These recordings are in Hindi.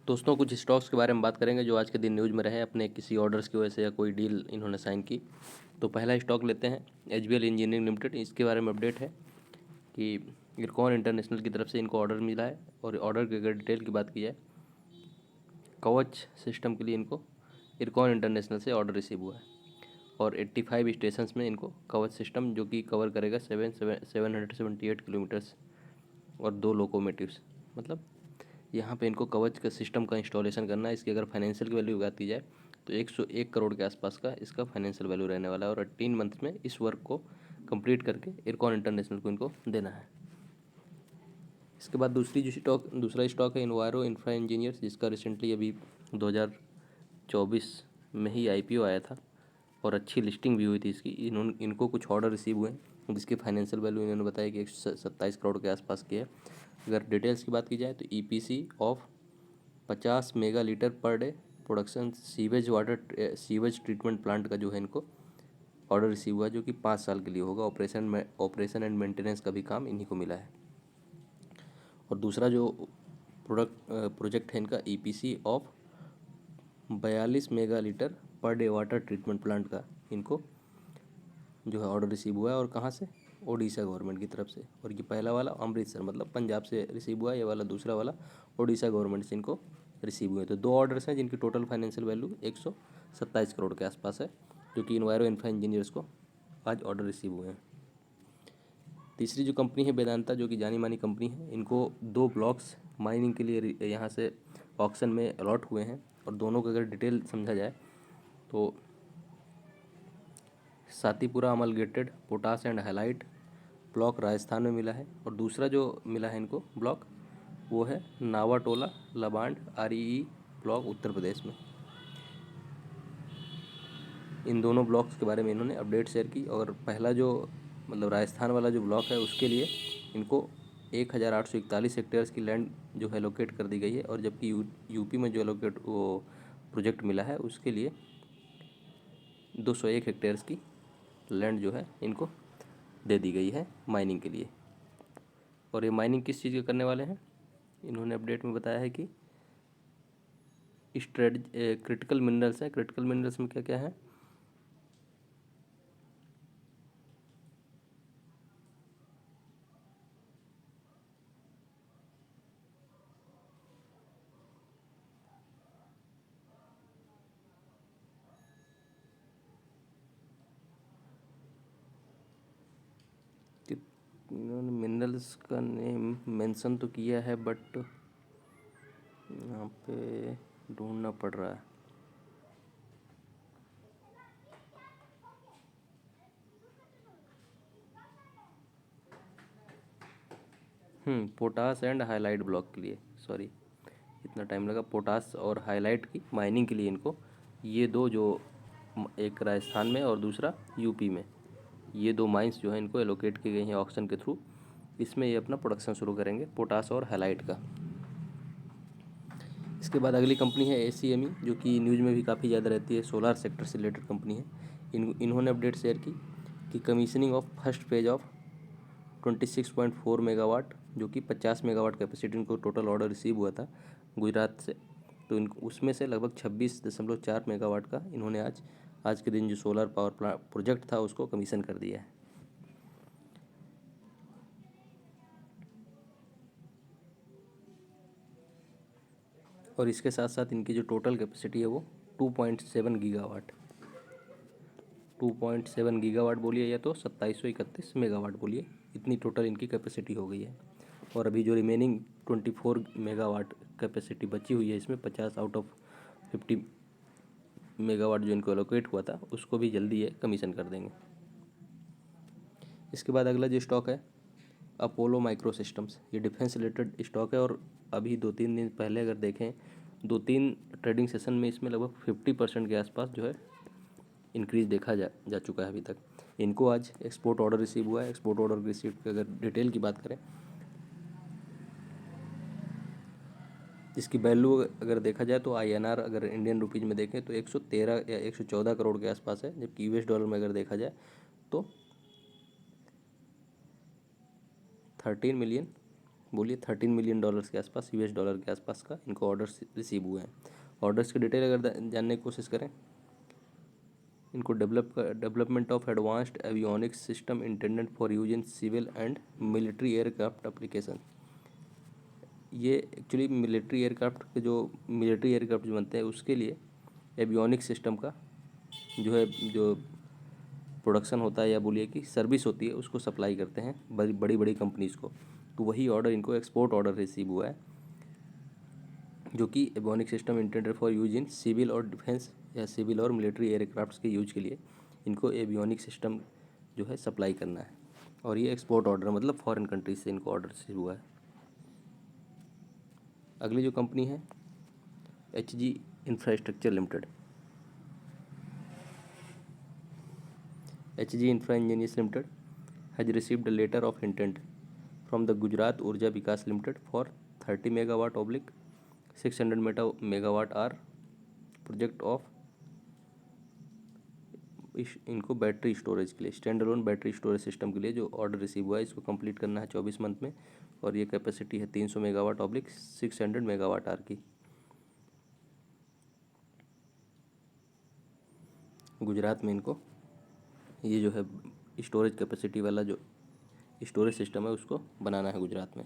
दोस्तों कुछ स्टॉक्स के बारे में बात करेंगे जो आज के दिन न्यूज़ में रहे अपने किसी ऑर्डर्स की वजह से या कोई डील इन्होंने साइन की। तो पहला स्टॉक लेते हैं एचबीएल इंजीनियरिंग लिमिटेड। इसके बारे में अपडेट है कि इरकॉन इंटरनेशनल की तरफ से इनको ऑर्डर मिला है और ऑर्डर की अगर डिटेल की बात की जाए, कवच सिस्टम के लिए इनको इरकॉन इंटरनेशनल से ऑर्डर रिसीव हुआ है और 85 स्टेशंस में इनको कवच सिस्टम जो कि कवर करेगा 778 किलोमीटर्स और 2 लोकोमोटिव्स, मतलब यहाँ पे इनको कवच का सिस्टम का इंस्टॉलेशन करना है। इसकी अगर फाइनेंशियल की वैल्यू बात की जाए तो 101 करोड़ के आसपास का इसका फाइनेंशियल वैल्यू रहने वाला है और 18 मंथ में इस वर्क को कंप्लीट करके इरकॉन इंटरनेशनल को इनको देना है। इसके बाद दूसरा स्टॉक है इन्वायरो इंफ्रा इंजीनियर्स, जिसका रिसेंटली अभी 2024 में ही आईपीओ आया था और अच्छी लिस्टिंग भी हुई थी इसकी। इनको कुछ ऑर्डर रिसीव हुए हैं जिसकी फाइनेंशियल वैल्यू इन्होंने बताया कि 127 करोड़ के आसपास की है। अगर डिटेल्स की बात की जाए तो EPC of 50 mega litre per day production sewage treatment plant का जो है इनको ऑर्डर रिसीव हुआ, जो कि 5 साल के लिए होगा। ऑपरेशन एंड मेंटेनेंस का भी काम इन्हीं को मिला है। और दूसरा जो प्रोजेक्ट है इनका EPC of 42 mega litre per day water treatment plant का इनको जो है ऑर्डर रिसीव हुआ है। और कहाँ से? ओडिशा गवर्नमेंट की तरफ से। और ये पहला वाला अमृतसर मतलब पंजाब से रिसीव हुआ है, ये वाला दूसरा वाला ओडिशा गवर्नमेंट से इनको रिसीव हुए। तो 2 ऑर्डर्स हैं जिनकी टोटल फाइनेंशियल वैल्यू 127 करोड़ के आसपास है, जो कि इन्वायरो इंफ्रा इंजीनियर्स को आज ऑर्डर रिसीव हुए हैं। तीसरी जो कंपनी है वेदांता, जो कि जानी मानी कंपनी है, इनको 2 ब्लॉक्स माइनिंग के लिए यहाँ से ऑक्शन में अलॉट हुए हैं। और दोनों का अगर डिटेल समझा जाए तो Satipura amalgamated potash and halite block Rajasthan में मिला है और दूसरा जो मिला है इनको ब्लॉक वो है नावाटोला लबांड आरईई ब्लॉक उत्तर प्रदेश में। इन दोनों ब्लॉक्स के बारे में इन्होंने अपडेट शेयर की। और पहला जो मतलब राजस्थान वाला जो ब्लॉक है उसके लिए इनको 1841 हेक्टेयर्स की लैंड जो है एलोकेट कर दी गई है। और जबकि यूपी में जो एलोकेट वो प्रोजेक्ट मिला है उसके लिए 201 हेक्टेयर्स की लैंड जो है इनको दे दी गई है माइनिंग के लिए। और ये माइनिंग किस चीज़ के करने वाले हैं? इन्होंने अपडेट में बताया है कि क्रिटिकल मिनरल्स हैं। क्रिटिकल मिनरल्स में क्या क्या है? इन्होंने मिनरल्स का नेम मेंशन तो किया है बट यहाँ पे ढूंढना पड़ रहा है। पोटास एंड हाईलाइट ब्लॉक के लिए, सॉरी इतना टाइम लगा। पोटास और हाईलाइट की माइनिंग के लिए इनको ये दो जो एक राजस्थान में और दूसरा यूपी में, ये 2 माइंस जो है इनको एलोकेट की गई हैं ऑक्शन के थ्रू। इसमें ये अपना प्रोडक्शन शुरू करेंगे पोटास और हाईलाइट का। इसके बाद अगली कंपनी है एसीएमई, जो कि न्यूज़ में भी काफ़ी ज़्यादा रहती है, सोलार सेक्टर से रिलेटेड कंपनी है। इन्होंने अपडेट शेयर की कि commissioning of first phase of 26.4 megawatt, जो कि 50 मेगावाट कैपेसिटी इनको टोटल ऑर्डर रिसीव हुआ था गुजरात से। तो इनको उसमें से लगभग 26.4 मेगावाट का इन्होंने आज के दिन जो सोलर पावर प्रोजेक्ट था उसको कमीशन कर दिया है। और इसके साथ साथ इनकी जो टोटल कैपेसिटी है वो 2.7 गीगावाट 2.7 गीगावाट बोलिए या तो 2731 मेगावाट बोलिए, इतनी टोटल इनकी कैपेसिटी हो गई है। और अभी जो रिमेनिंग 24 मेगावाट कैपेसिटी बची हुई है इसमें 50 आउट ऑफ 50 मेगावाट जो इनको एलोकेट हुआ था उसको भी जल्दी ये कमीशन कर देंगे। इसके बाद अगला जो स्टॉक है अपोलो माइक्रो सिस्टम्स, ये डिफेंस रिलेटेड स्टॉक है। और अभी 2-3 दिन पहले अगर देखें 2-3 ट्रेडिंग सेशन में इसमें लगभग 50% के आसपास जो है इंक्रीज़ देखा जा चुका है अभी तक। इनको आज एक्सपोर्ट ऑर्डर रिसीव हुआ है। एक्सपोर्ट ऑर्डर रिसीव की अगर डिटेल की बात करें, इसकी वैल्यू अगर देखा जाए तो आईएनआर अगर इंडियन रुपीज़ में देखें तो 113 या 114 करोड़ के आसपास है, जबकि यूएस डॉलर में अगर देखा जाए तो 13 मिलियन बोलिए $13 मिलियन के आसपास, US डॉलर के आसपास का इनको ऑर्डर्स रिसीव हुए हैं। ऑर्डर्स की डिटेल अगर जानने की कोशिश करें, इनको development of advanced avionics system intended for use in civil and military aircraft application. ये एक्चुअली मिलिट्री एयरक्राफ्ट के मिलिट्री एयरक्राफ्ट जो बनते हैं उसके लिए एवियोनिक्स सिस्टम का जो प्रोडक्शन होता है या बोलिए कि सर्विस होती है उसको सप्लाई करते हैं बड़ी बड़ी कंपनीज़ को। तो वही ऑर्डर इनको एक्सपोर्ट ऑर्डर रिसीव हुआ है, जो कि avionics system intended for use in civil और डिफेंस या सिविल और मिलिट्री एयरक्राफ्ट्स के यूज के लिए इनको एवियोनिक्स सिस्टम जो है सप्लाई करना है। और ये एक्सपोर्ट ऑर्डर मतलब फॉरेन कंट्रीज से इनको ऑर्डर रिसीव हुआ है। अगली जो कंपनी है HG infrastructure limited. HG Infra Engineers Limited has received a letter of intent from the Gujarat Urja Vikas Limited for 30 megawatt oblique 600 megawatt hour project of इनको बैटरी स्टोरेज के लिए, stand alone battery storage system के लिए जो ऑर्डर रिसीव हुआ है इसको कंप्लीट करना है 24 मंथ में। और ये कैपेसिटी है 300 मेगावाट ऑब्लिक 600 मेगावाट आर की। गुजरात में इनको ये जो है स्टोरेज कैपेसिटी वाला जो स्टोरेज सिस्टम है उसको बनाना है गुजरात में।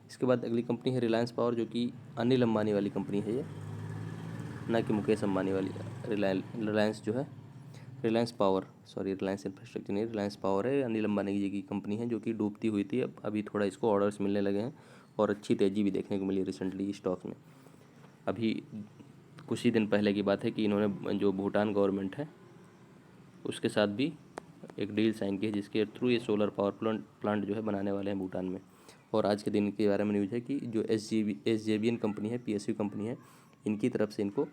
इसके बाद अगली कंपनी है रिलायंस पावर, जो कि अनिल अंबानी वाली कंपनी है ये, ना कि मुकेश अंबानी वाली। रिलायंस जो है रिलायंस इंफ्रास्ट्रक्चर नहीं, रिलायंस पावर है, अनिल अंबानी जी की कंपनी है जो कि डूबती हुई थी। अब अभी थोड़ा इसको ऑर्डर्स मिलने लगे हैं और अच्छी तेज़ी भी देखने को मिली रिसेंटली स्टॉक में। अभी कुछ ही दिन पहले की बात है कि इन्होंने जो भूटान गवर्नमेंट है उसके साथ भी एक डील साइन की है, जिसके थ्रू ये सोलर पावर प्लांट जो है बनाने वाले हैं भूटान में। और आज के दिन के बारे में न्यूज़ है कि जो SJVN कंपनी है, PSU कंपनी है, इनकी तरफ से इनको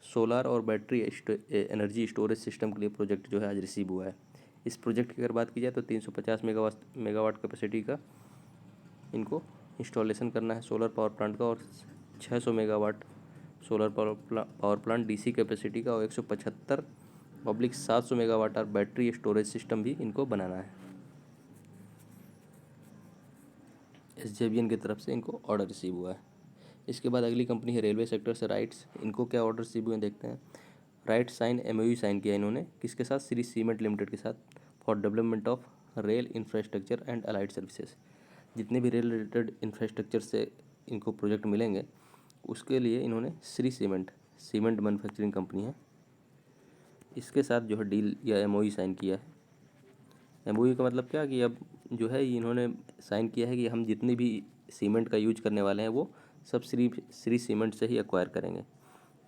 सोलर और बैटरी एनर्जी स्टोरेज सिस्टम के लिए प्रोजेक्ट जो है आज रिसीव हुआ है। इस प्रोजेक्ट की अगर बात की जाए तो 350 मेगावाट कैपेसिटी का इनको इंस्टॉलेशन करना है सोलर पावर प्लांट का, और 600 megawatt solar power plant DC capacity का, और 175/700 megawatt hour battery storage system भी इनको बनाना है। SJVN की तरफ से इनको ऑर्डर रिसीव हुआ है। इसके बाद अगली कंपनी है रेलवे सेक्टर से राइट्स। इनको क्या ऑर्डर रिसीव हुए देखते हैं। राइट साइन MOU साइन किया इन्होंने किसके साथ, श्री सीमेंट लिमिटेड के साथ, for development of rail infrastructure and allied services. जितने भी रेल रिलेटेड इंफ्रास्ट्रक्चर से इनको प्रोजेक्ट मिलेंगे उसके लिए इन्होंने श्री सीमेंट मैन्युफैक्चरिंग कंपनी है, इसके साथ जो है डील या MOU साइन किया है। MOU का मतलब क्या कि अब जो है इन्होंने साइन किया है कि हम जितनी भी सीमेंट का यूज करने वाले हैं वो सब श्री सीमेंट से ही एक्वायर करेंगे।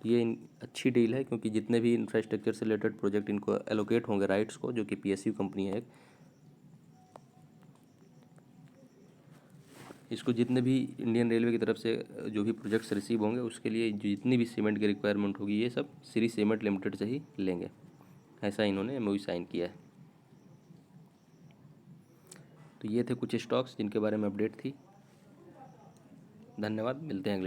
ये अच्छी डील है क्योंकि जितने भी इंफ्रास्ट्रक्चर से रिलेटेड प्रोजेक्ट इनको एलोकेट होंगे राइट्स को, जो कि PSU कंपनी है, इसको जितने भी इंडियन रेलवे की तरफ से जो भी प्रोजेक्ट्स रिसीव होंगे उसके लिए जितनी भी सीमेंट की रिक्वायरमेंट होगी ये सब श्री सीमेंट लिमिटेड से ही लेंगे। ऐसा इन्होंने MOU साइन किया है। तो ये थे कुछ स्टॉक्स जिनके बारे में अपडेट थी। धन्यवाद, मिलते हैं अगले